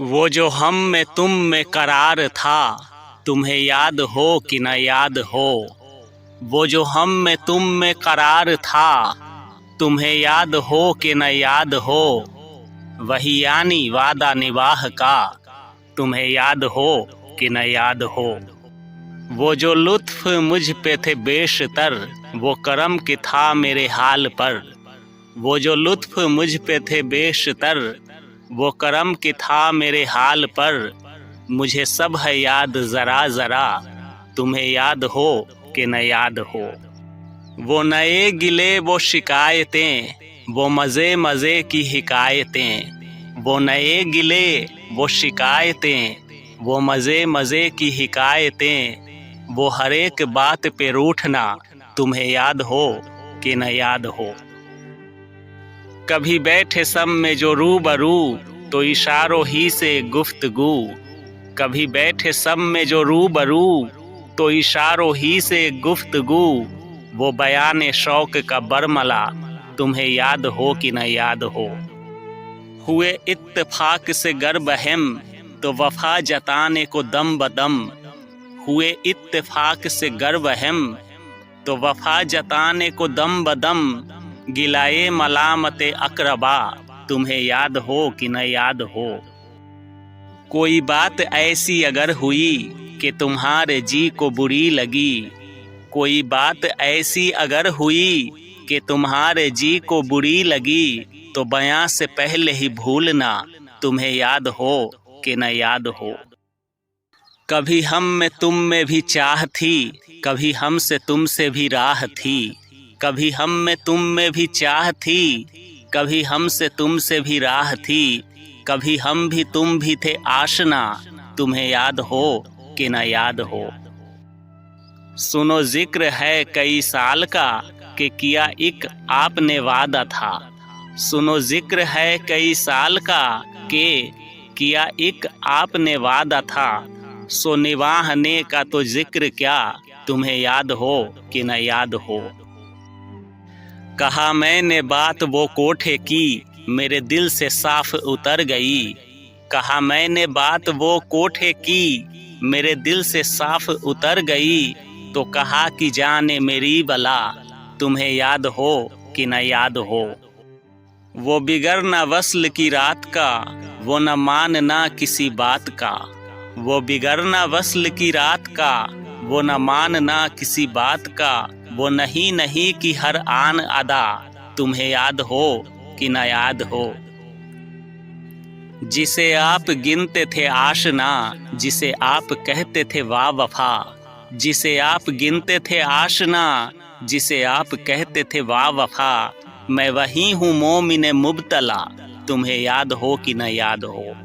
वो जो हम में तुम में करार था, तुम्हें याद हो कि न याद हो। वो जो हम में तुम में करार था, तुम्हें याद हो कि न याद हो। वही यानी वादा निभाह का, तुम्हें याद हो कि न याद हो। वो जो लुत्फ मुझ पे थे बेशतर, वो करम कि था मेरे हाल पर। वो जो लुत्फ मुझ पे थे बेशतर, वो करम कि था मेरे हाल पर। मुझे सब है याद ज़रा ज़रा, तुम्हें याद हो कि न याद हो। वो नए गिले वो शिकायतें, वो मज़े मज़े की हिकायतें। वो नए गिले वो शिकायतें, वो मज़े मज़े की हिकायतें। वो हर एक बात पे रूठना, तुम्हें याद हो कि न याद हो। कभी बैठे सब में जो रूबरू, तो इशारों ही से गुफ्तगू। कभी बैठे सब में जो रूबरू, तो इशारों ही से गुफ्तगू। वो बयान शौक का बरमला, तुम्हें याद हो कि न याद हो। हुए इत्तेफाक से गर बहम, तो वफा जताने को दम बदम। हुए इत्तेफाक से गर बहम, तो वफा जताने को दम बदम। गिलाए मलामते अकरबा, तुम्हें याद हो कि न याद हो। कोई बात ऐसी अगर हुई कि तुम्हारे जी को बुरी लगी। कोई बात ऐसी अगर हुई कि तुम्हारे जी को बुरी लगी, तो बयां से पहले ही भूलना, तुम्हें याद हो कि न याद हो। कभी हम में तुम में भी चाह थी, कभी हमसे तुमसे भी राह थी। कभी हम में तुम में भी चाह थी, कभी हमसे तुमसे भी राह थी। कभी हम भी तुम भी थे आशना, तुम्हें याद हो कि न याद हो। सुनो जिक्र है कई साल का, कि किया एक आपने वादा था। सुनो जिक्र है कई साल का, कि किया एक आपने वादा था। सो निभाने का तो जिक्र क्या, तुम्हें याद हो कि न याद हो। कहा मैंने बात वो कोठे की, मेरे दिल से साफ उतर गई। कहा मैंने बात वो कोठे की, मेरे दिल से साफ उतर गई। तो कहा कि जाने मेरी बला, तुम्हें याद हो कि न याद हो। वो बिगड़ना वस्ल की रात का, वो न मानना किसी बात का। वो बिगड़ना वस्ल की रात का, वो न मानना किसी बात का। वो नहीं नहीं की हर आन अदा, तुम्हें याद हो कि न याद हो। जिसे आप गिनते थे आशना, जिसे आप कहते थे वाह वफा। जिसे आप गिनते थे आशना, जिसे आप कहते थे वाह वफा। मैं वही हूँ मोमिन मुब्तला, तुम्हें याद हो कि न याद हो।